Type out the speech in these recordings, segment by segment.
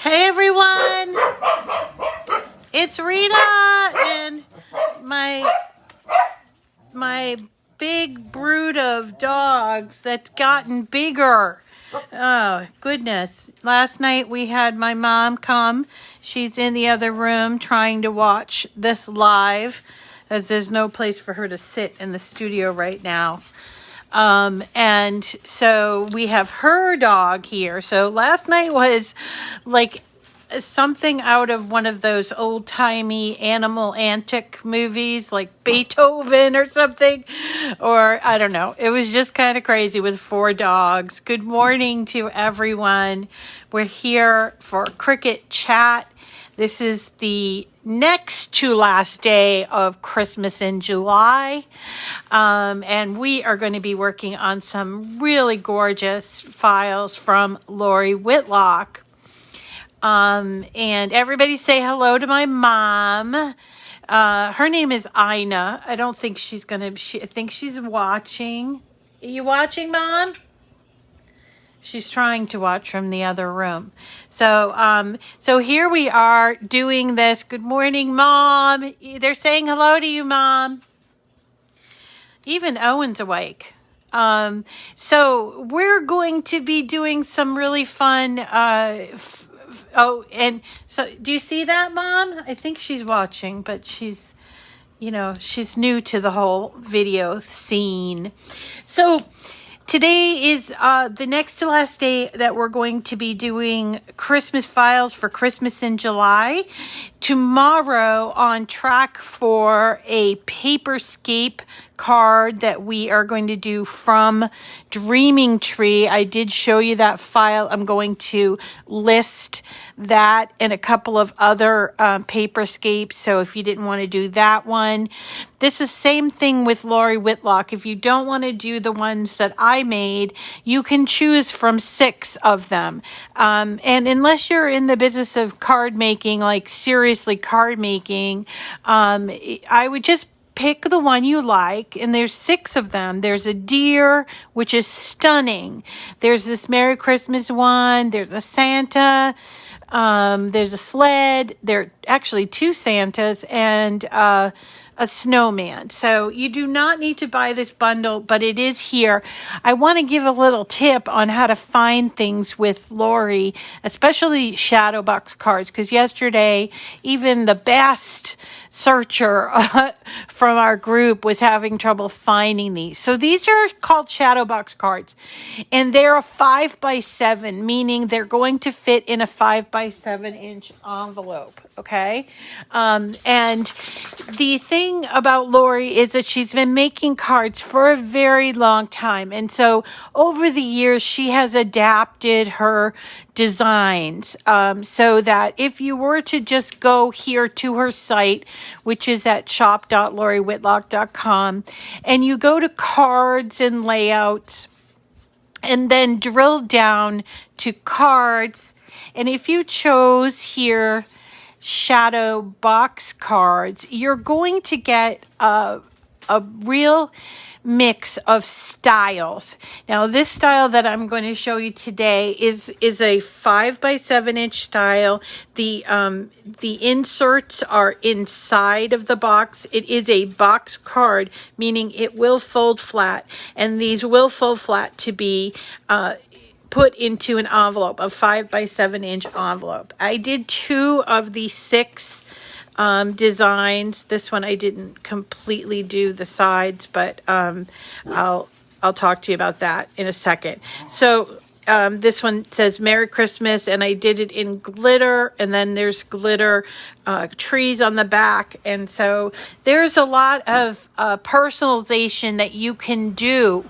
Hey everyone, it's Rita and my big brood of dogs that's gotten bigger. Oh, goodness. Last night we had my mom come. She's in the other room trying to watch this live, as there's no place for her to sit in the studio right now. And so we have her dog here. So last night was like something out of one of those old-timey animal antic movies, like Beethoven or something, or I don't know. It was just kind of crazy with 4 dogs. Good morning to everyone. We're here for Cricket Chat. This is the next to last day of Christmas in July. And we are going to be working on some really gorgeous files from Lori Whitlock. And everybody say hello to my mom. Her name is Ina. I don't think she's I think she's watching. Are you watching, Mom? She's trying to watch from the other room. So here we are doing this. Good morning, Mom. They're saying hello to you, Mom. Even Owen's awake. So we're going to be doing some really fun. And so do you see that, Mom? I think she's watching, but she's new to the whole video scene. So today is the next to last day that we're going to be doing Christmas files for Christmas in July. Tomorrow, on track for a Paperscape card that we are going to do from Dreaming Tree. I did show you that file. I'm going to list that and a couple of other Paperscapes. So if you didn't want to do that one, this is same thing with Lori Whitlock. If you don't want to do the ones that I made, you can choose from 6 of them. And unless you're in the business of card making, like seriously card making, I would just pick the one you like, and there's 6 of them. There's a deer, which is stunning. There's this Merry Christmas one. There's a Santa. There's a sled. There are actually 2 Santas and a snowman. So you do not need to buy this bundle, but it is here. I want to give a little tip on how to find things with Lori, especially shadow box cards, because yesterday even the best searcher from our group was having trouble finding these. So these are called shadow box cards, and they're a 5x7, meaning they're going to fit in a 5x7 inch envelope. Okay. And the thing about Lori is that she's been making cards for a very long time. And so over the years, she has adapted her designs so that if you were to just go here to her site, which is at shop.loriwhitlock.com, and you go to cards and layouts and then drill down to cards, and if you chose here shadow box cards, you're going to get a real mix of styles. Now, this style that I'm going to show you today is a 5x7 inch style. The inserts are inside of the box. It is a box card, meaning it will fold flat, and these will fold flat to be put into an envelope, a 5x7 inch envelope. I did 2 of the 6 designs. This one I didn't completely do the sides, but I'll talk to you about that in a second. So this one says Merry Christmas, and I did it in glitter, and then there's glitter trees on the back, and so there's a lot of personalization that you can do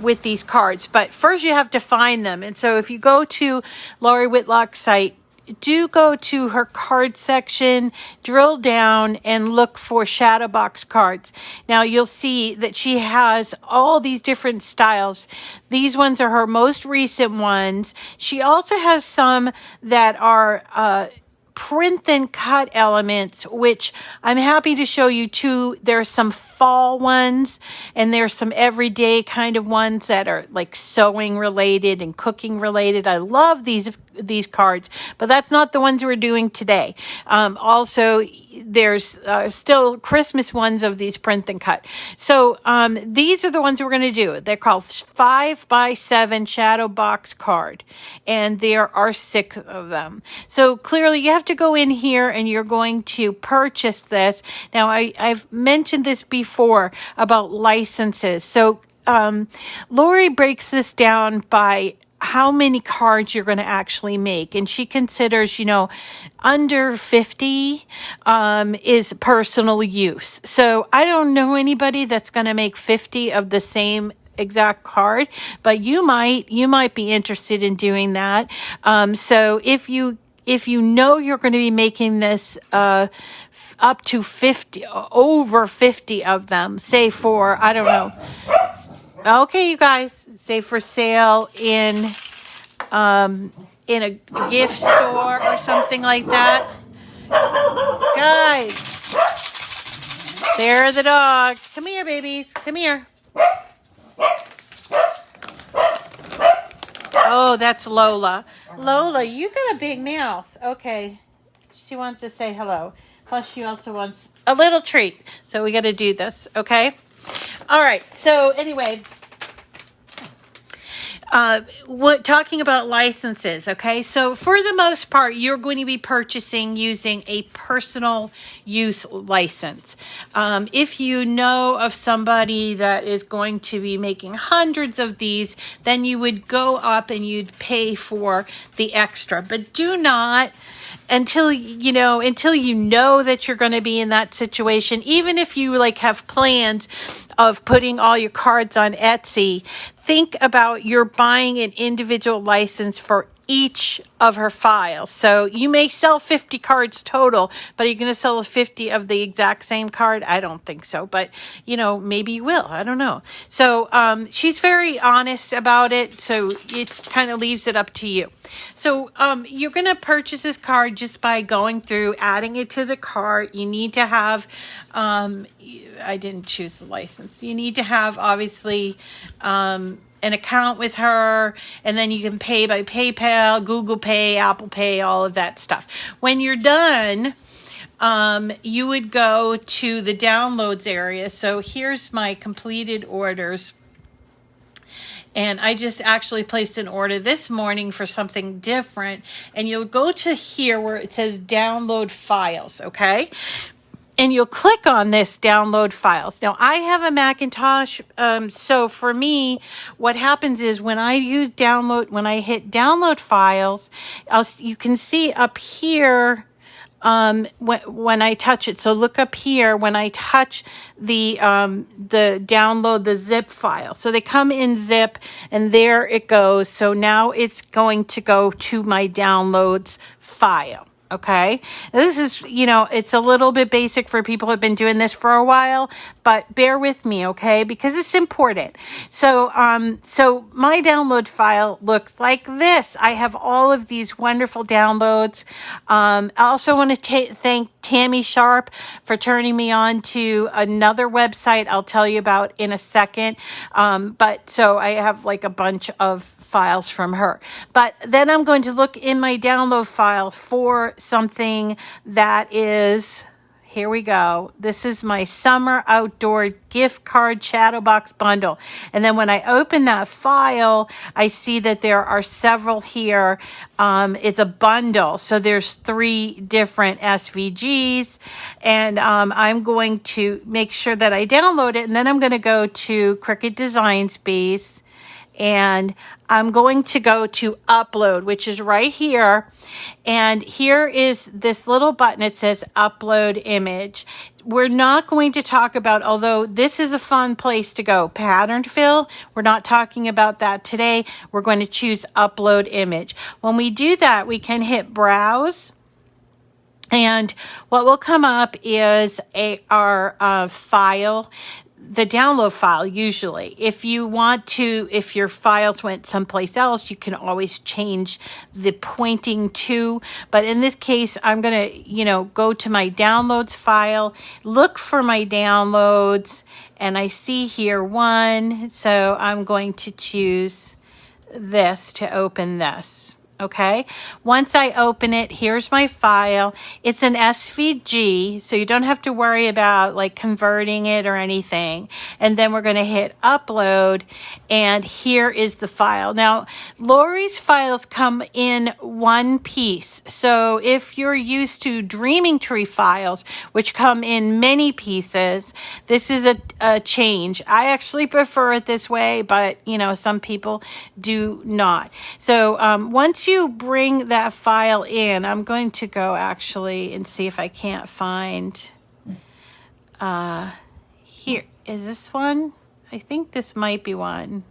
with these cards. But first you have to find them, and so if you go to Lori Whitlock's site, do go to her card section, drill down, and look for shadow box cards. Now you'll see that she has all these different styles. These ones are her most recent ones. She also has some that are print and cut elements, which I'm happy to show you too. There's some fall ones and there's some everyday kind of ones that are like sewing related and cooking related. I love these cards, but that's not the ones we're doing today. Also, there's still Christmas ones of these print and cut. So these are the ones we're going to do. They're called 5x7 shadow box card, and there are 6 of them. So clearly you have to go in here and you're going to purchase this. Now I've mentioned this before about licenses. So Lori breaks this down by how many cards you're going to actually make. And she considers, under 50 is personal use. So I don't know anybody that's going to make 50 of the same exact card, but you might be interested in doing that. So if you know you're going to be making this up to 50, over 50 of them, say for, I don't know. Okay, you guys, say for sale in a gift store or something like that. Guys, there are the dogs. Come here, babies. Come here. Oh, that's Lola. Lola, you got a big mouth. Okay. She wants to say hello. Plus, she also wants a little treat. So we got to do this, okay? All right. So anyway, talking about licenses, okay? So for the most part, you're going to be purchasing using a personal use license. If you know of somebody that is going to be making hundreds of these, then you would go up and you'd pay for the extra. But do not, until you know that you're going to be in that situation, even if you have plans of putting all your cards on Etsy, think about you're buying an individual license for each of her files. So you may sell 50 cards total, but are you going to sell 50 of the exact same card? I don't think so, but maybe you will. I don't know. So she's very honest about it. So it kind of leaves it up to you. So you're going to purchase this card just by going through, adding it to the cart. You need to have, I didn't choose the license. You need to have obviously, an account with her, and then you can pay by PayPal, Google Pay, Apple Pay, all of that stuff. When you're done, you would go to the downloads area. So here's my completed orders. And I just actually placed an order this morning for something different. And you'll go to here where it says download files, okay? And you'll click on this download files. Now, I have a Macintosh, so for me, what happens is when I hit download files, you can see up here when I touch it. So look up here when I touch the download the zip file. So they come in zip, and there it goes. So now it's going to go to my downloads file. Okay, this is, it's a little bit basic for people who have been doing this for a while, but bear with me, okay, because it's important. So my download file looks like this. I have all of these wonderful downloads. I also want to thank Tammy Sharp for turning me on to another website I'll tell you about in a second. But so I have a bunch of files from her. But then I'm going to look in my download file for something that is, here we go. This is my summer outdoor gift card shadow box bundle. And then when I open that file, I see that there are several here. It's a bundle. So there's 3 different SVGs, and I'm going to make sure that I download it. And then I'm going to go to Cricut Design Space. And I'm going to go to upload, which is right here. And here is this little button. It says upload image. We're not going to talk about, although this is a fun place to go, pattern fill. We're not talking about that today. We're going to choose upload image. When we do that, we can hit browse. And what will come up is our file. the download file usually. If you want to, if your files went someplace else, you can always change the pointing to. But in this case, I'm going to, go to my downloads file, look for my downloads, and I see here one. So I'm going to choose this to open this. Okay, once I open it, here's my file. It's an SVG, so you don't have to worry about like converting it or anything. And then we're going to hit upload, and here is the file. Now, Lori's files come in one piece. So if you're used to Dreaming Tree files, which come in many pieces, this is a change. I actually prefer it this way, but some people do not. So once you bring that file in, I'm going to go actually and see if I can't find here. Is this one? I think this might be one.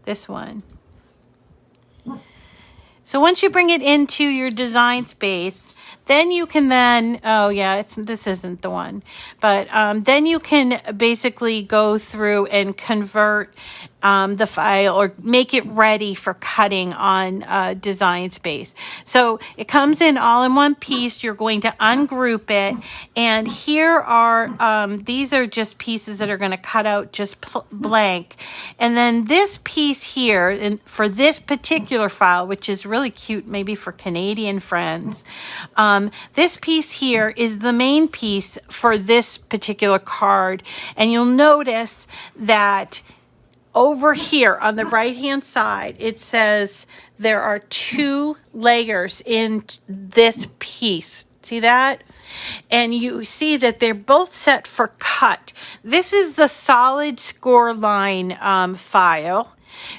This one. So once you bring it into your design space, then you can this isn't the one, but then you can basically go through and convert the file or make it ready for cutting on Design Space. So it comes in all in one piece. You're going to ungroup it, and here are these are just pieces that are going to cut out just blank, and then this piece here, and for this particular file, which is really cute, maybe for Canadian friends, this piece here is the main piece for this particular card, and you'll notice that over here on the right hand side, it says there are 2 layers in this piece. See that? And you see that they're both set for cut. This is the solid score line file.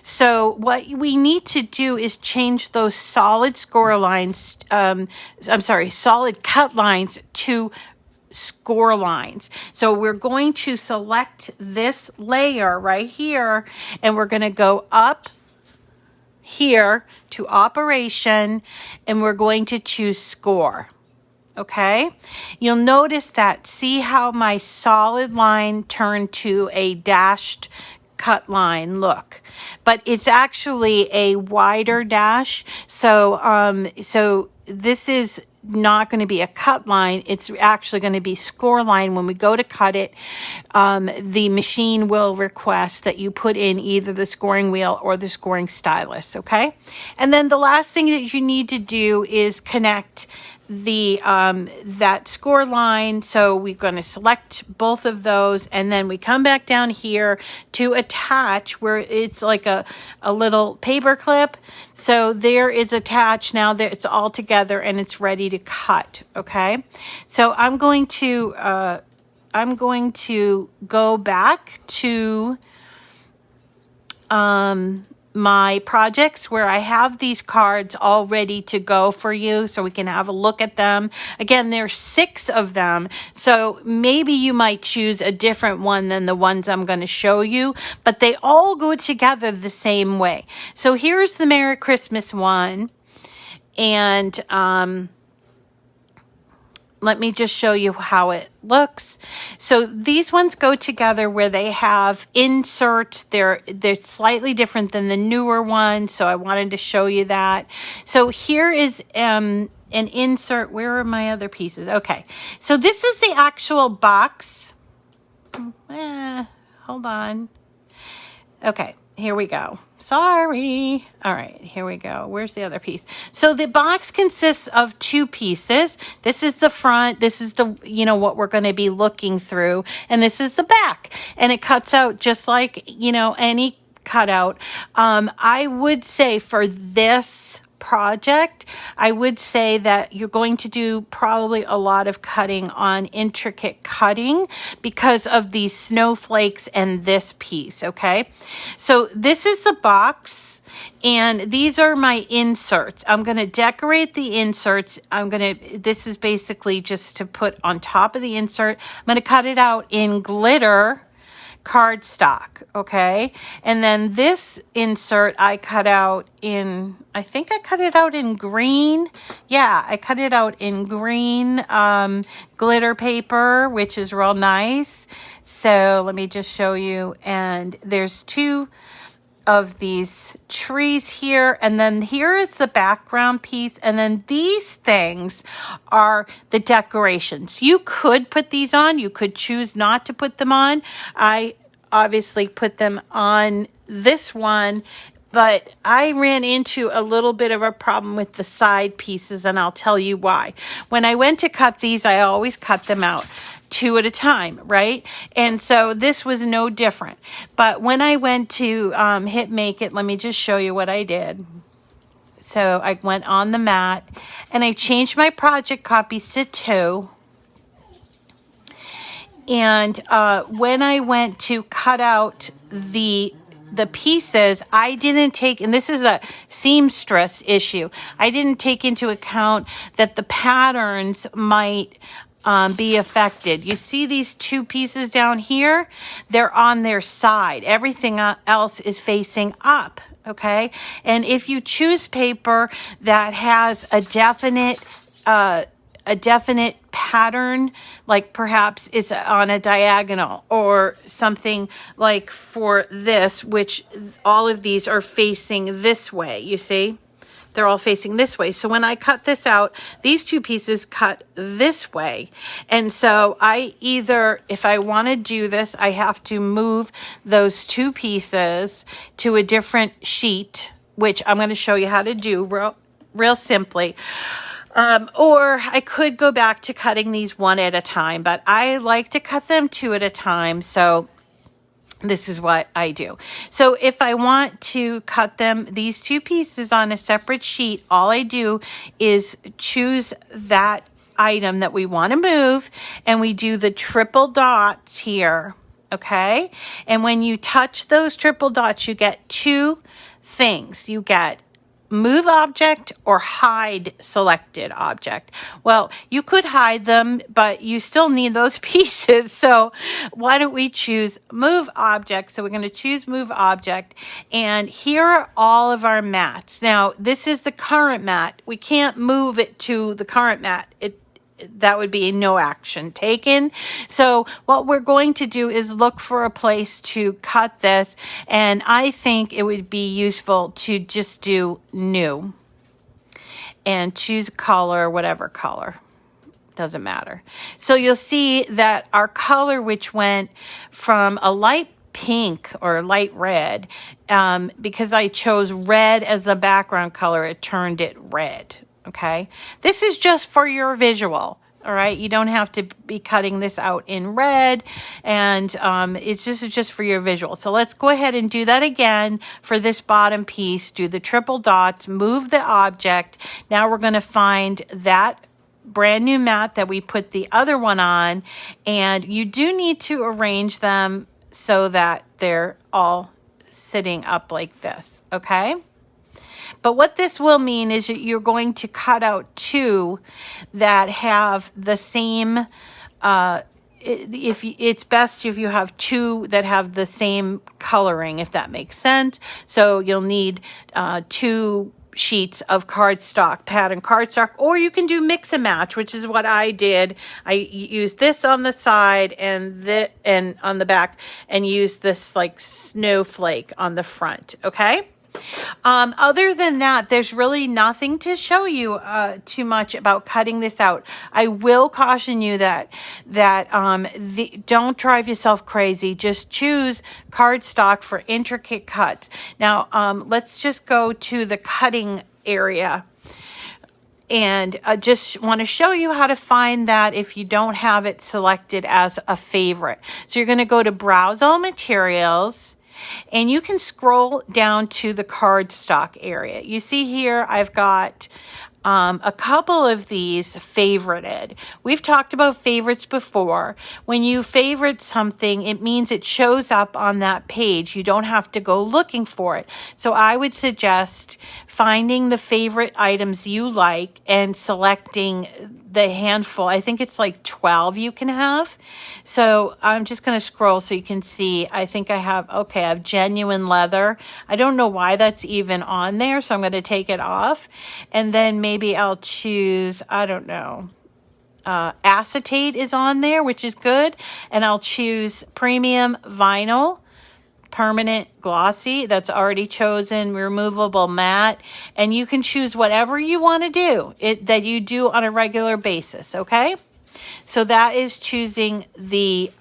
So what we need to do is change those solid score lines, solid cut lines to score lines. So we're going to select this layer right here, and we're going to go up here to operation, and we're going to choose score. Okay, you'll notice that, see how my solid line turned to a dashed cut line look, but it's actually a wider dash. So this is not going to be a cut line. It's actually going to be score line. When we go to cut it, the machine will request that you put in either the scoring wheel or the scoring stylus. Okay. And then the last thing that you need to do is connect the that score line. So we're going to select both of those, and then we come back down here to attach, where it's like a little paper clip. So there is attached. Now that it's all together and it's ready to cut. Okay, so I'm going to go back to my projects where I have these cards all ready to go for you, so we can have a look at them. Again, there's 6 of them, so maybe you might choose a different one than the ones I'm going to show you, but they all go together the same way. So here's the Merry Christmas one, and let me just show you how it looks. So these ones go together where they have inserts. They're slightly different than the newer ones, so I wanted to show you that. So here is an insert. Where are my other pieces? Okay, so this is the actual box. Hold on. Okay, here we go. Sorry. All right, here we go. Where's the other piece? So the box consists of 2 pieces. This is the front. This is the, what we're going to be looking through. And this is the back. And it cuts out just like, any cutout. I would say for this project, I would say that you're going to do probably a lot of cutting on intricate cutting because of these snowflakes and this piece. Okay, so this is the box, and these are my inserts. I'm going to decorate the inserts. This is basically just to put on top of the insert. I'm going to cut it out in glitter, cardstock, okay? And then this insert I cut out in, I think I cut it out in green. Yeah, I cut it out in green glitter paper, which is real nice. So let me just show you. And there's two of these trees here, and then here is the background piece, and then these things are the decorations. You could put these on, you could choose not to put them on. I obviously put them on this one, but I ran into a little bit of a problem with the side pieces, and I'll tell you why. When I went to cut these, I always cut them out two at a time, right? And so this was no different. But when I went to hit make it, let me just show you what I did. So I went on the mat and I changed my project copies to 2. And when I went to cut out the pieces, I didn't take, and this is a seamstress issue, I didn't take into account that the patterns might be affected. You see these 2 pieces down here? They're on their side. Everything else is facing up, okay? And if you choose paper that has a definite pattern, like perhaps it's on a diagonal, or something like for this, which all of these are facing this way, you see? They're all facing this way. So when I cut this out, these 2 pieces cut this way. And so I either, if I want to do this, I have to move those 2 pieces to a different sheet, which I'm going to show you how to do real simply. Or I could go back to cutting these 1 at a time, but I like to cut them 2 at a time. So this is what I do. So if I want to cut them, these 2 pieces on a separate sheet, all I do is choose that item that we want to move, and we do the triple dots here, okay? And when you touch those triple dots, you get 2 things. You get move object or hide selected object. Well, you could hide them, but you still need those pieces. So why don't we choose move object? So we're going to choose move object. And here are all of our mats. Now, this is the current mat. We can't move it to the current mat. That would be no action taken. So what we're going to do is look for a place to cut this, and I think it would be useful to just do new and choose color, whatever color, doesn't matter. So you'll see that our color, which went from a light pink or light red, because I chose red as the background color, it turned it red. Okay, this is just for your visual. All right, you don't have to be cutting this out in red, and it's just for your visual. So let's go ahead and do that again for this bottom piece. Do the triple dots, move the object. Now we're going to find that brand new mat that we put the other one on, and you do need to arrange them so that they're all sitting up like this. Okay. But what this will mean is that you're going to cut out 2 that have the same, if it's best if you have 2 that have the same coloring, if that makes sense. So you'll need 2 sheets of cardstock, pattern cardstock, or you can do mix and match, which is what I did. I used this on the side and on the back, and used this like snowflake on the front. Okay. Other than that, there's really nothing to show you too much about cutting this out. I will caution you that don't drive yourself crazy. Just choose cardstock for intricate cuts. Now, let's just go to the cutting area. And I just want to show you how to find that if you don't have it selected as a favorite. So you're going to go to Browse All Materials, and you can scroll down to the cardstock area. You see here, I've got a couple of these favorited. We've talked about favorites before. When you favorite something, it means it shows up on that page. You don't have to go looking for it. So I would suggest finding the favorite items you like and selecting the handful. I think it's like 12 you can have. So I'm just going to scroll so you can see. I think I have genuine leather. I don't know why that's even on there, so I'm going to take it off. And then maybe I'll choose, I don't know, acetate is on there, which is good. And I'll choose premium vinyl, permanent glossy, that's already chosen, removable matte, and you can choose whatever you want to do that you do on a regular basis. Okay, so that is choosing the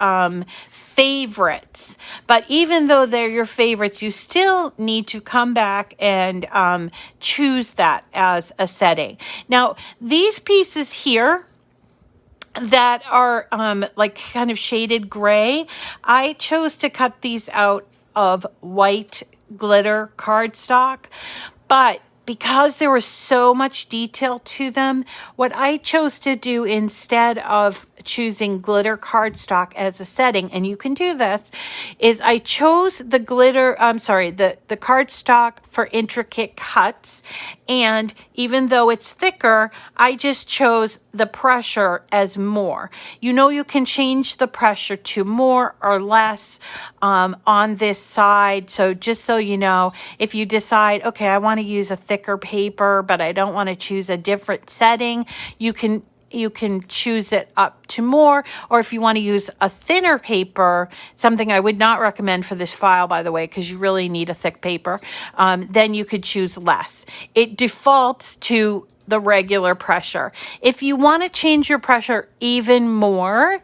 favorites. But even though they're your favorites, you still need to come back and choose that as a setting. Now these pieces here that are like kind of shaded gray, I chose to cut these out of white glitter cardstock, but because there was so much detail to them, what I chose to do instead of choosing glitter cardstock as a setting, and you can do this, is I chose the the cardstock for intricate cuts. And even though it's thicker, I just chose the pressure as more. You can change the pressure to more or less on this side. So just so you know, if you decide, okay, I want to use a thicker paper, but I don't want to choose a different setting, you can choose it up to more. Or if you want to use a thinner paper, something I would not recommend for this file, by the way, because you really need a thick paper, then you could choose less. It defaults to the regular pressure. If you want to change your pressure even more,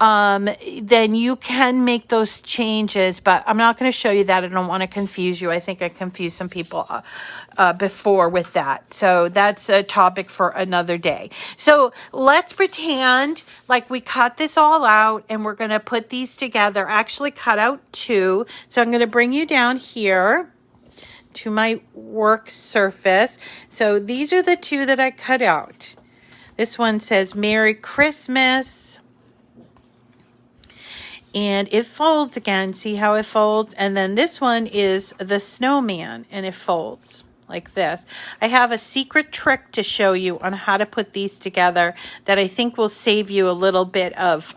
then you can make those changes, but I'm not going to show you that. I don't want to confuse you. I think I confused some people before with that. So that's a topic for another day. So let's pretend like we cut this all out and we're going to put these together. I actually cut out 2. So I'm going to bring you down here to my work surface. So these are the 2 that I cut out. This one says Merry Christmas. And it folds again. See how it folds? And then this one is the snowman, and it folds like this. I have a secret trick to show you on how to put these together that I think will save you a little bit of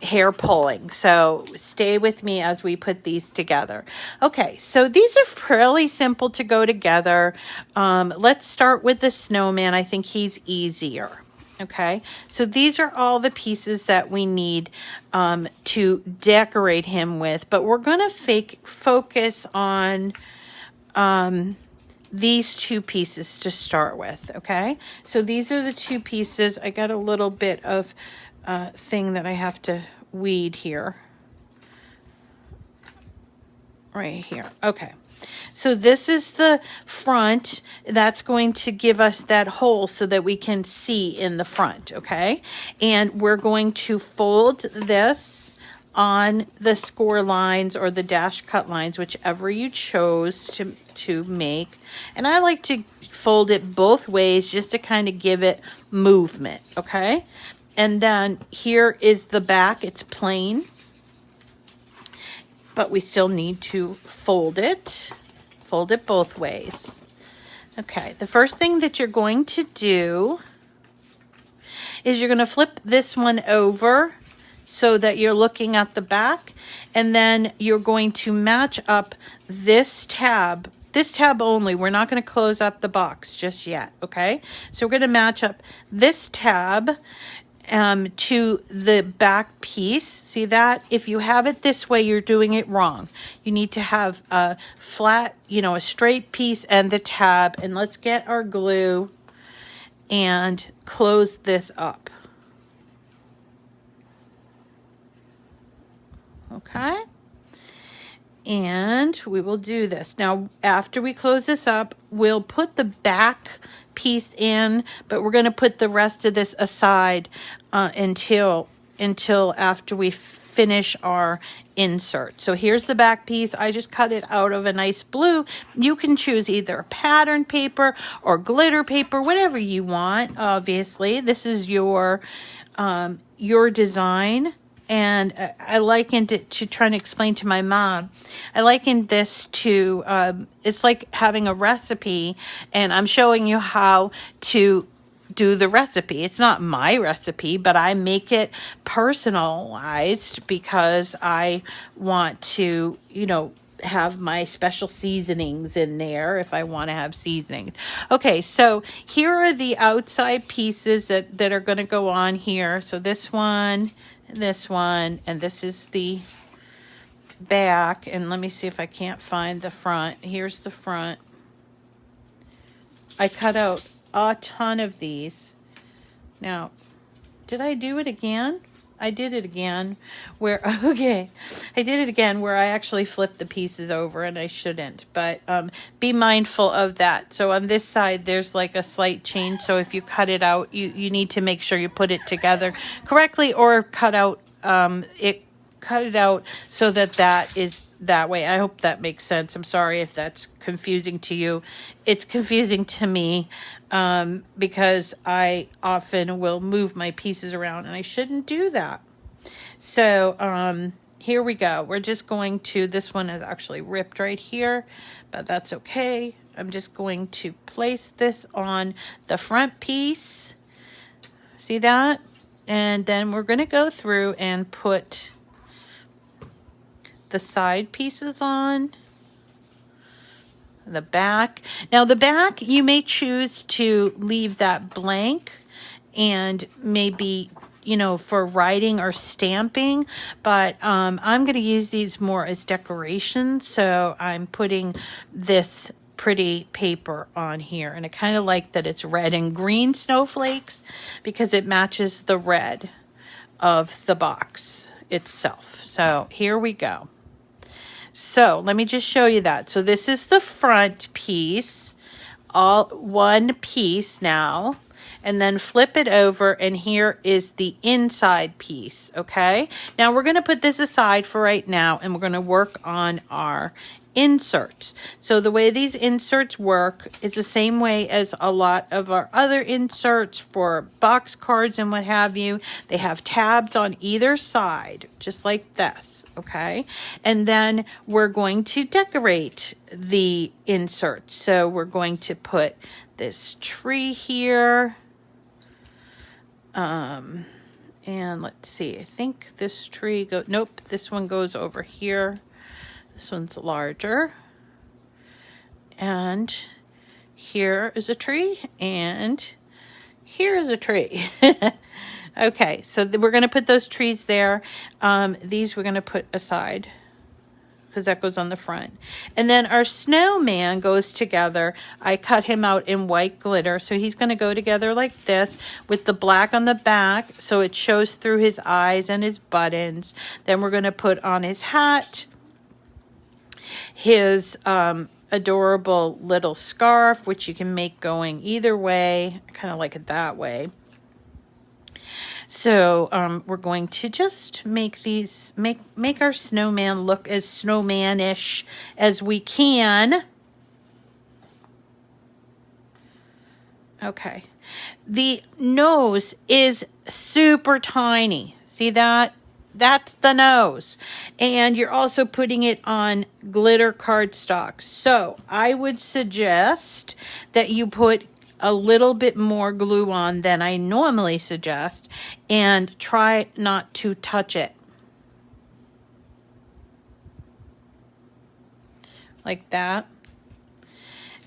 hair pulling. So stay with me as we put these together. Okay, so these are fairly simple to go together. Let's start with the snowman. I think he's easier. Okay, so these are all the pieces that we need to decorate him with, but we're going to focus on these 2 pieces to start with. Okay, so these are the 2 pieces. I got a little bit of thing that I have to weed here. Right here. Okay. So this is the front. That's going to give us that hole so that we can see in the front, okay? And we're going to fold this on the score lines or the dash cut lines, whichever you chose to make. And I like to fold it both ways just to kind of give it movement, okay? And then here is the back. It's plain, but we still need to fold it. Fold it both ways. Okay, the first thing that you're going to do is you're going to flip this one over so that you're looking at the back, and then you're going to match up this tab only. We're not going to close up the box just yet, okay? So we're going to match up this tab to the back piece. See that? If you have it this way, you're doing it wrong. You need to have a flat, a straight piece and the tab. And let's get our glue and close this up. Okay? And we will do this. Now, after we close this up, we'll put the back piece in, but we're going to put the rest of this aside until after we finish our insert. So here's the back piece. I just cut it out of a nice blue. You can choose either pattern paper or glitter paper, whatever you want. Obviously, this is your design. And I likened it to trying to explain to my mom. I likened this to, it's like having a recipe, and I'm showing you how to do the recipe. It's not my recipe, but I make it personalized because I want to, have my special seasonings in there if I want to have seasoning. Okay, so here are the outside pieces that are going to go on here. So this one, and this is the back. And let me see if I can't find the front. Here's the front. I cut out a ton of these. Now, did I do it again? I did it again where I did it again where I actually flipped the pieces over, and I shouldn't, but be mindful of that. So on this side, there's like a slight change. So if you cut it out, you need to make sure you put it together correctly, or cut it out so that is that way. I hope that makes sense. I'm sorry if that's confusing to you. It's confusing to me because I often will move my pieces around, and I shouldn't do that. So here we go. We're just going to, this one is actually ripped right here, but that's okay. I'm just going to place this on the front piece. See that? And then we're going to go through and put the side pieces on the back. Now the back, you may choose to leave that blank and maybe, for writing or stamping, but I'm going to use these more as decorations. So I'm putting this pretty paper on here, and I kind of like that it's red and green snowflakes because it matches the red of the box itself. So here we go. So let me just show you that. So this is the front piece, all one piece now, and then flip it over, and here is the inside piece, okay? Now we're going to put this aside for right now, and we're going to work on our inserts. So the way these inserts work is the same way as a lot of our other inserts for box cards and what have you. They have tabs on either side, just like this. Okay, and then we're going to decorate the insert. So we're going to put this tree here. And let's see, I think this tree nope, this one goes over here. This one's larger. And here is a tree, and here is a tree. Okay, so we're going to put those trees there. These we're going to put aside because that goes on the front. And then our snowman goes together. I cut him out in white glitter. So he's going to go together like this with the black on the back, so it shows through his eyes and his buttons. Then we're going to put on his hat, his adorable little scarf, which you can make going either way. I kind of like it that way. So we're going to just make these, make our snowman look as snowmanish as we can. Okay. The nose is super tiny. See that? That's the nose. And you're also putting it on glitter cardstock. So I would suggest that you put a little bit more glue on than I normally suggest, and try not to touch it. Like that.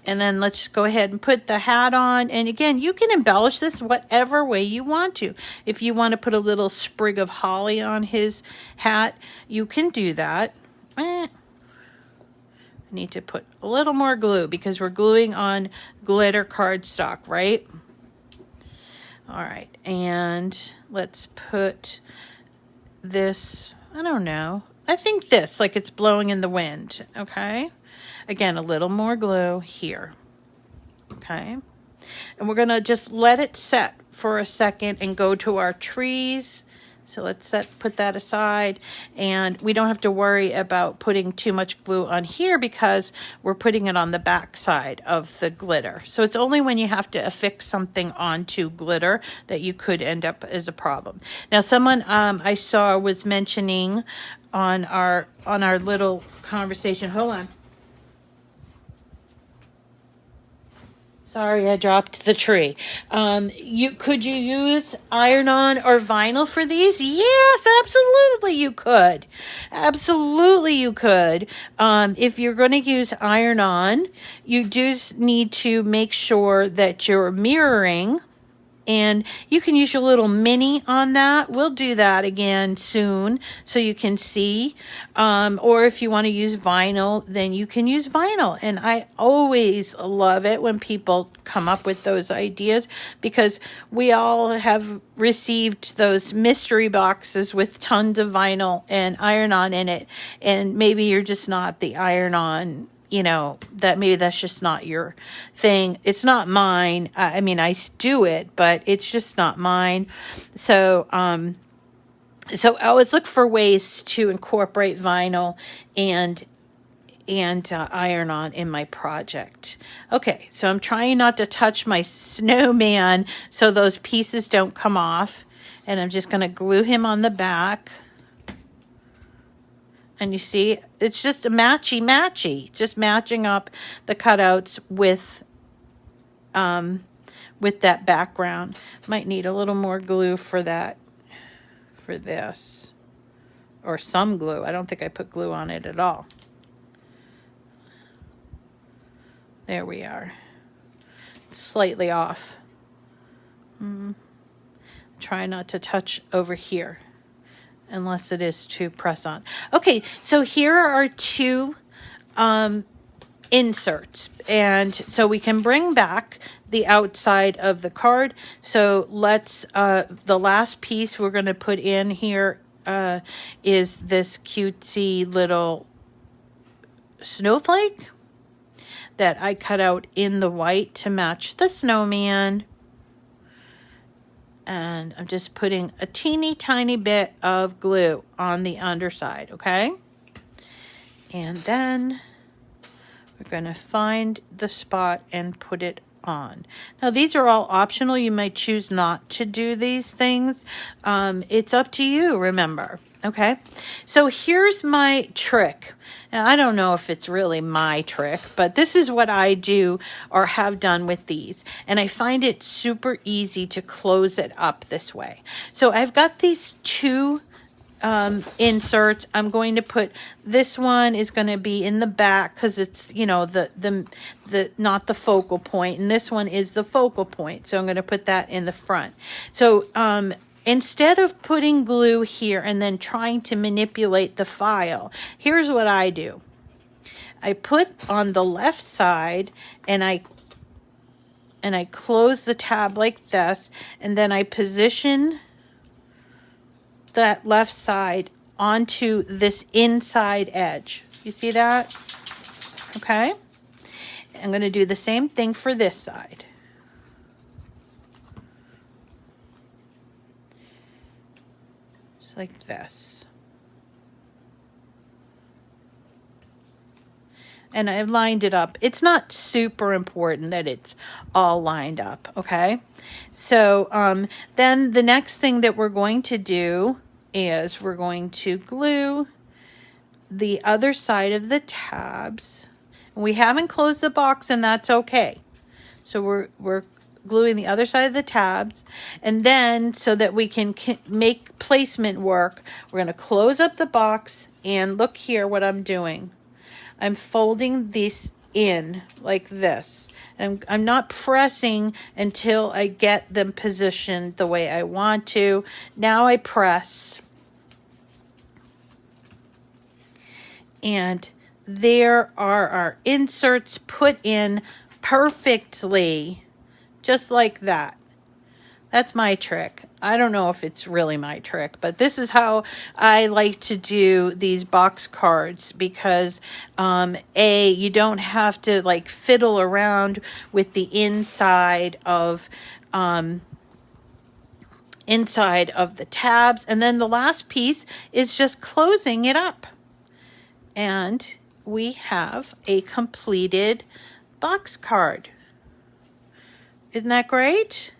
And then let's just go ahead and put the hat on. And again, you can embellish this whatever way you want to. If you want to put a little sprig of holly on his hat, you can do that. I need to put a little more glue because we're gluing on glitter cardstock, right? All right, and let's put this, I don't know, I think this, like it's blowing in the wind, okay? Again, a little more glue here, okay? And we're gonna just let it set for a second and go to our trees. So let's put that aside, and we don't have to worry about putting too much glue on here because we're putting it on the back side of the glitter. So it's only when you have to affix something onto glitter that you could end up as a problem. Now someone I saw was mentioning on our little conversation, hold on. Sorry, I dropped the tree. Could you use iron-on or vinyl for these? Yes, absolutely you could. Absolutely you could. If you're going to use iron-on, you do need to make sure that you're mirroring. And you can use your little mini on that. We'll do that again soon so you can see. Or if you want to use vinyl, then you can use vinyl. And I always love it when people come up with those ideas because we all have received those mystery boxes with tons of vinyl and iron-on in it. And maybe you're just not the iron-on, that maybe that's just not your thing. It's not mine. I mean, I do it, but it's just not mine. So I always look for ways to incorporate vinyl and iron-on in my project. Okay, so I'm trying not to touch my snowman so those pieces don't come off. And I'm just going to glue him on the back. And you see, it's just a matchy, just matching up the cutouts with that background. Might need a little more glue for that, for this, or some glue. I don't think I put glue on it at all. There we are. Slightly off. Try not to touch over here, unless it is to press on. Okay, so here are two inserts. And so we can bring back the outside of the card. So let's, the last piece we're going to put in here is this cutesy little snowflake that I cut out in the white to match the snowman. And I'm just putting a teeny tiny bit of glue on the underside, okay? And then we're going to find the spot and put it on. Now, these are all optional. You might choose not to do these things. It's up to you, remember, okay? So here's my trick. Now, I don't know if it's really my trick, but this is what I do or have done with these. And I find it super easy to close it up this way. So I've got these two inserts. I'm going to put, this one is going to be in the back because it's, the not the focal point. And this one is the focal point. So I'm going to put that in the front. So, instead of putting glue here and then trying to manipulate the file, here's what I do. I put on the left side and I close the tab like this, and then I position that left side onto this inside edge. You see that? Okay. I'm going to do the same thing for this side. Like this. And I've lined it up. It's not super important that it's all lined up, okay? So then the next thing that we're going to do is we're going to glue the other side of the tabs. We haven't closed the box, and that's okay. So we're gluing the other side of the tabs, and then so that we can make placement work, we're going to close up the box, and look here what I'm doing. I'm folding these in like this, and I'm not pressing until I get them positioned the way I want to. Now I press, and there are our inserts put in perfectly. Just like that. That's my trick. I don't know if it's really my trick, but this is how I like to do these box cards because, you don't have to like fiddle around with the inside of, inside of the tabs. And then the last piece is just closing it up. And we have a completed box card. Isn't that great?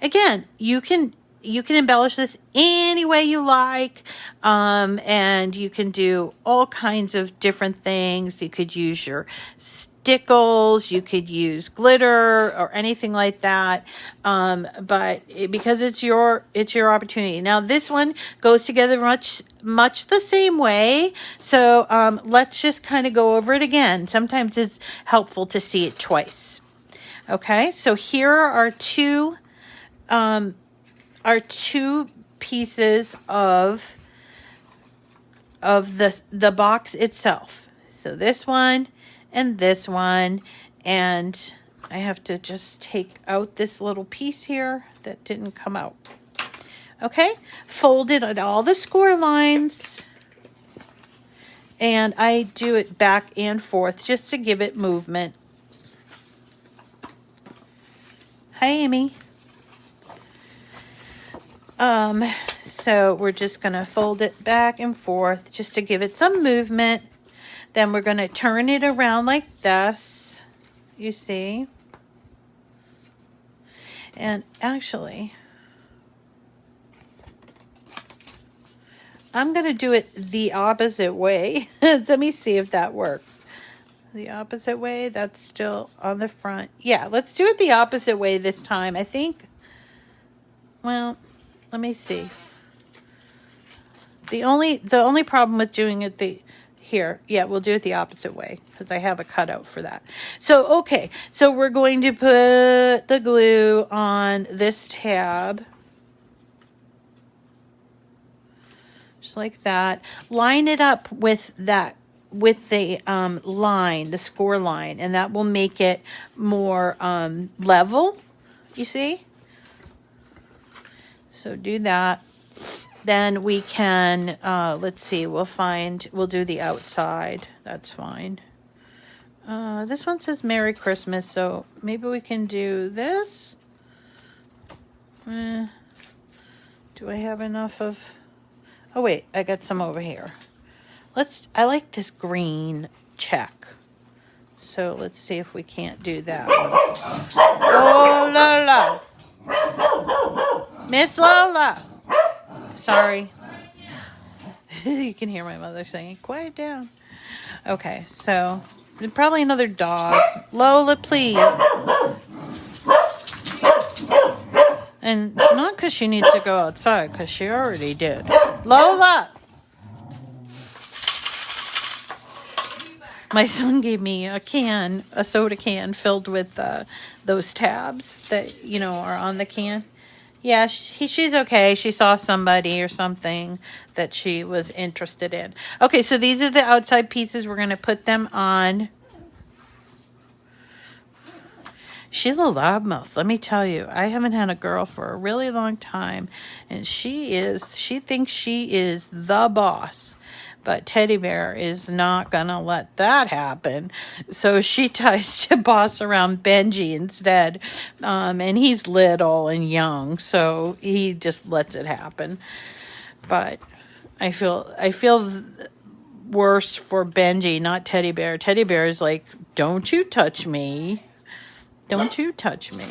Again, you can embellish this any way you like, and you can do all kinds of different things. You could use your stickles, you could use glitter or anything like that, because it's your opportunity. Now this one goes together much the same way, so let's just kind of go over it again. Sometimes it's helpful to see it twice. Okay, so here are two pieces of the box itself. So this one and this one, and I have to just take out this little piece here that didn't come out. Okay, folded at all the score lines, and I do it back and forth just to give it movement. Hi, Amy. So we're just going to fold it back and forth just to give it some movement. Then we're going to turn it around like this, you see. And actually, I'm going to do it the opposite way. Let me see if that works. The opposite way, that's still on the front. Yeah, let's do it the opposite way this time. I think, well, let me see. The only problem with doing it yeah, we'll do it the opposite way because I have a cutout for that. So, okay, so we're going to put the glue on this tab. Just like that. Line it up with that, with the line, the score line, and that will make it more level, you see? So do that. Then we can, let's see, we'll do the outside. That's fine. This one says Merry Christmas, so maybe we can do this. Do I have enough of, oh wait, I got some over here. I like this green check. So let's see if we can't do that one. Oh, Lola. Miss Lola. Sorry. You can hear my mother saying, quiet down. Okay, so probably another dog. Lola, please. And not because she needs to go outside, because she already did. Lola! My son gave me a soda can filled with those tabs that, are on the can. Yeah, she's okay. She saw somebody or something that she was interested in. Okay, so these are the outside pieces. We're going to put them on. Sheila Loudmouth, let me tell you, I haven't had a girl for a really long time, and she thinks she is the boss. But Teddy Bear is not going to let that happen. So she tries to boss around Benji instead. And he's little and young, so he just lets it happen. But I feel worse for Benji, not Teddy Bear. Teddy Bear is like, don't you touch me. Don't you touch me.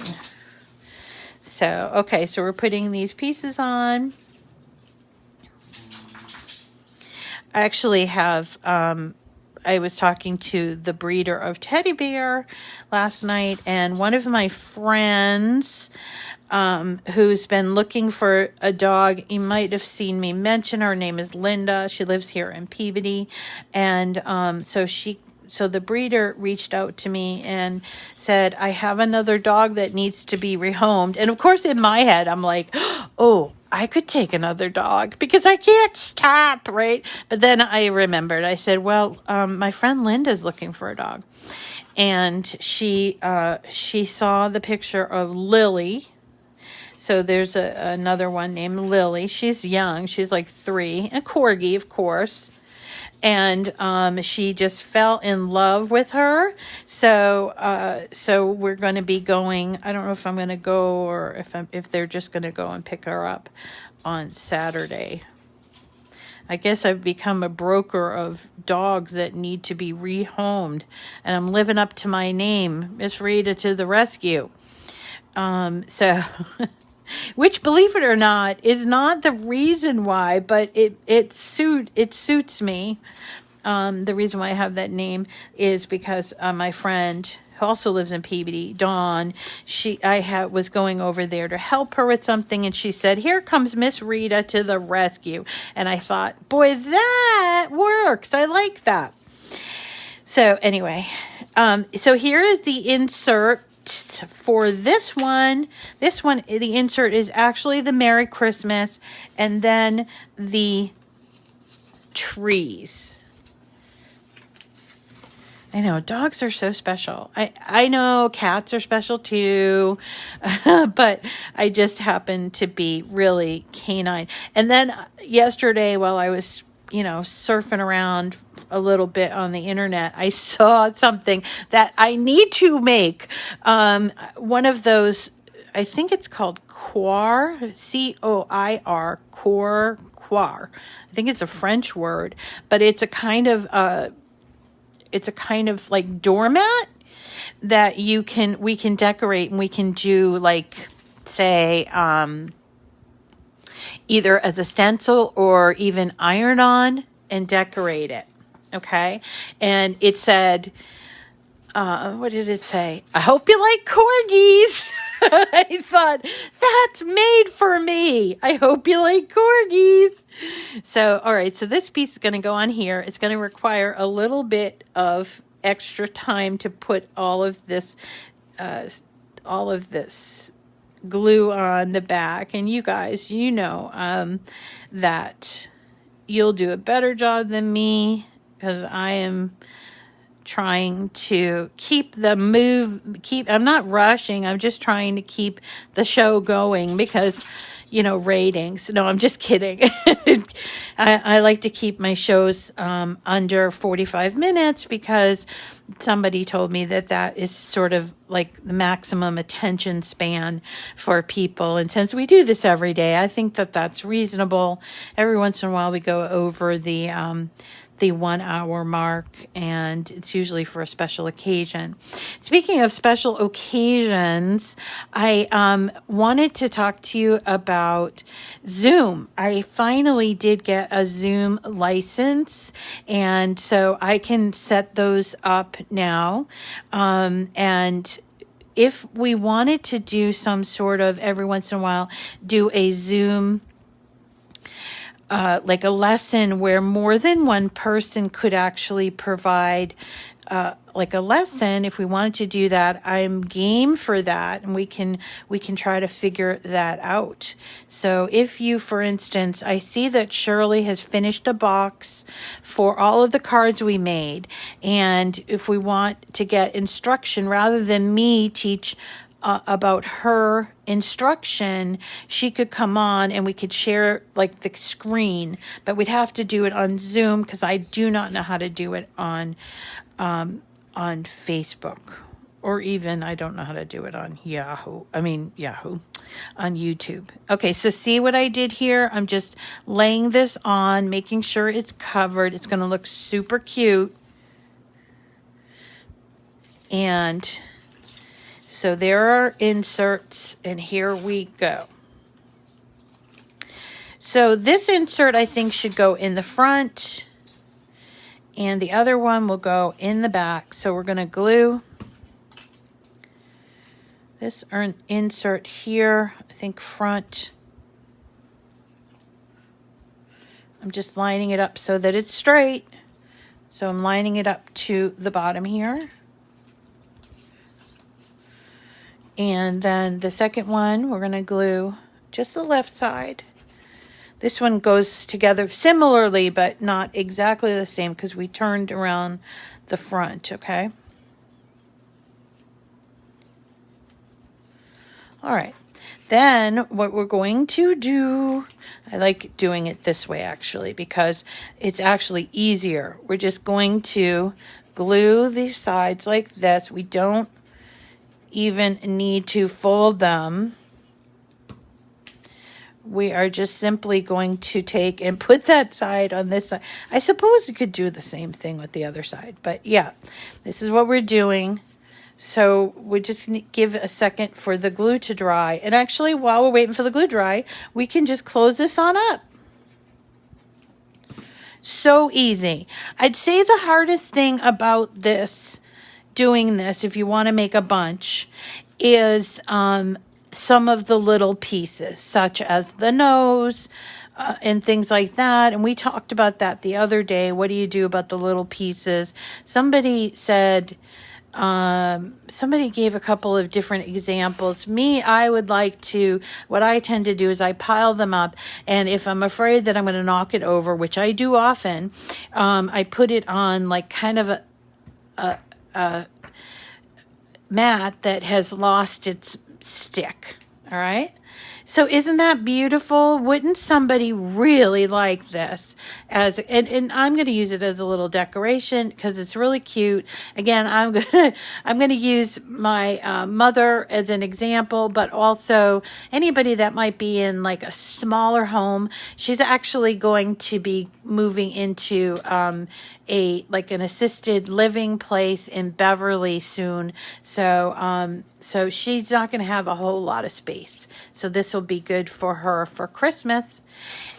So, okay, so we're putting these pieces on. I actually have, I was talking to the breeder of Teddy Bear last night, and one of my friends who's been looking for a dog, you might have seen me mention her name is Linda. She lives here in Peabody, and so the breeder reached out to me and said, I have another dog that needs to be rehomed. And of course, in my head, I'm like, oh, I could take another dog because I can't stop, right? But then I remembered, I said, well, my friend Linda's looking for a dog. And she saw the picture of Lily. So there's another one named Lily. She's young. She's like 3. A corgi, of course. and she just fell in love with her. So we're going to be going. I don't know if I'm going to go or if they're just going to go and pick her up on Saturday. I guess I've become a broker of dogs that need to be rehomed, and I'm living up to my name, Miss Rita to the rescue. So, which, believe it or not, is not the reason why, but it suits me. The reason why I have that name is because my friend who also lives in Peabody, Dawn, was going over there to help her with something, and she said, "Here comes Miss Rita to the rescue." And I thought, boy, that works. I like that. So anyway, so here is the insert for this one. This one, the insert is actually the Merry Christmas and then the trees. I know, dogs are so special. I know cats are special too, but I just happen to be really canine. And then yesterday, while I was, surfing around a little bit on the internet, I saw something that I need to make. One of those, I think it's called coir, C-O-I-R, coir. I think it's a French word, but it's a kind of like doormat that we can decorate, and we can do like, say, either as a stencil or even iron on and decorate it. Okay. And it said, what did it say? "I hope you like corgis." I thought, that's made for me. I hope you like corgis. So, all right. So this piece is going to go on here. It's going to require a little bit of extra time to put all of this glue on the back. And you guys, that you'll do a better job than me, because I am trying to I'm not rushing. I'm just trying to keep the show going because, ratings. No, I'm just kidding. I like to keep my shows under 45 minutes because somebody told me that is sort of like the maximum attention span for people. And since we do this every day, I think that that's reasonable. Every once in a while we go over the 1 hour mark, and it's usually for a special occasion. Speaking of special occasions, I wanted to talk to you about Zoom. I finally did get a Zoom license, and so I can set those up now. And if we wanted to do some sort of, every once in a while, do a Zoom like a lesson where more than one person could actually provide like a lesson, if we wanted to do that, I'm game for that, and we can try to figure that out. So if you, for instance, I see that Shirley has finished a box for all of the cards we made, and if we want to get instruction rather than me teach about her instruction, she could come on and we could share like the screen, but we'd have to do it on Zoom because I do not know how to do it on Facebook, or even I don't know how to do it on Yahoo, on YouTube. Okay, so see what I did here? I'm just laying this on, making sure it's covered. It's going to look super cute. And so there are inserts, and here we go. So this insert, I think, should go in the front, and the other one will go in the back. So we're going to glue this insert here, I think front. I'm just lining it up so that it's straight. So I'm lining it up to the bottom here. And then the second one, we're going to glue just the left side. This one goes together similarly, but not exactly the same because we turned around the front, okay? All right. Then what we're going to do, I like doing it this way actually because it's actually easier. We're just going to glue these sides like this. We don't even need to fold them. We are just simply going to take and put that side on this side. I suppose you could do the same thing with the other side, but yeah, this is what we're doing. So we just give a second for the glue to dry. And actually, while we're waiting for the glue to dry, we can just close this on up. So easy. I'd say the hardest thing about this, doing this, if you want to make a bunch, is some of the little pieces, such as the nose and things like that. And we talked about that the other day. What do you do about the little pieces? Somebody said, somebody gave a couple of different examples. I would like to, what I tend to do is I pile them up, and if I'm afraid that I'm going to knock it over, which I do often, I put it on like kind of a mat that has lost its stick. All right. So isn't that beautiful? Wouldn't somebody really like this as, and I'm going to use it as a little decoration because it's really cute. Again, I'm going to use my mother as an example, but also anybody that might be in like a smaller home. She's actually going to be moving into like an assisted living place in Beverly soon. So so she's not going to have a whole lot of space. So this will be good for her for Christmas.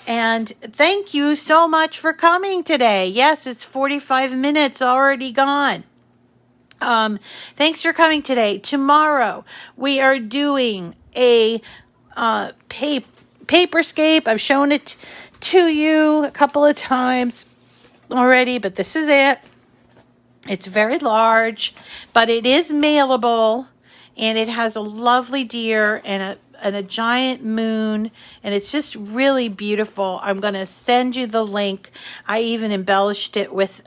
And thank you so much for coming today. Yes, it's 45 minutes already gone. Thanks for coming today. Tomorrow we are doing a paperscape. I've shown it to you a couple of times already, but this is it. It's very large, but it is mailable, and it has a lovely deer and a giant moon, and it's just really beautiful. I'm going to send you the link. I even embellished it with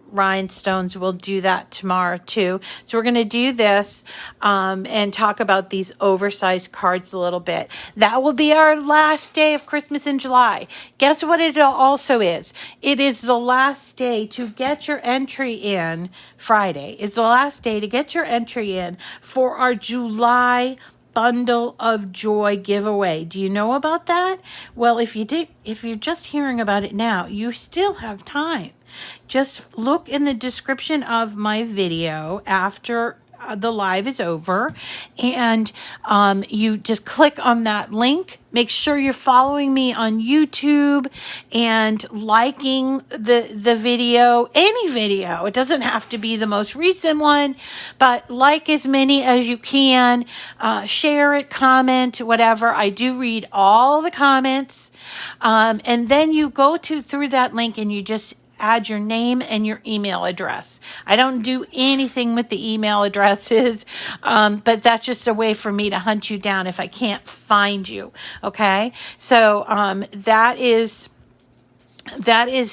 rhinestones. We'll do that tomorrow too. So we're going to do this and talk about these oversized cards a little bit. That will be our last day of Christmas in July. Guess what it also is? It is the last day to get your entry in. Friday is the last day to get your entry in for our July Bundle of Joy giveaway. Do you know about that? Well, if you're just hearing about it now, you still have time. Just look in the description of my video after the live is over, and you just click on that link. Make sure you're following me on YouTube and liking the video, any video. It doesn't have to be the most recent one, but like as many as you can. Share it, comment, whatever. I do read all the comments. And then you go through that link and you just add your name and your email address. I don't do anything with the email addresses, but that's just a way for me to hunt you down if I can't find you. Okay. So, that is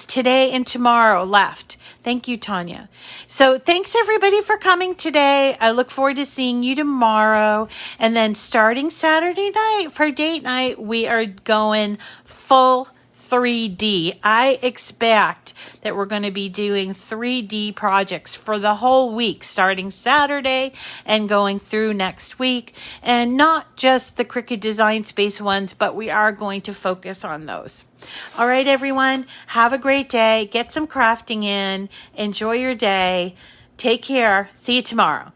today and tomorrow left. Thank you, Tanya. So thanks everybody for coming today. I look forward to seeing you tomorrow. And then starting Saturday night for date night, we are going full 3D. I expect that we're going to be doing 3D projects for the whole week, starting Saturday and going through next week. And not just the Cricut Design Space ones, but we are going to focus on those. All right, everyone. Have a great day. Get some crafting in. Enjoy your day. Take care. See you tomorrow.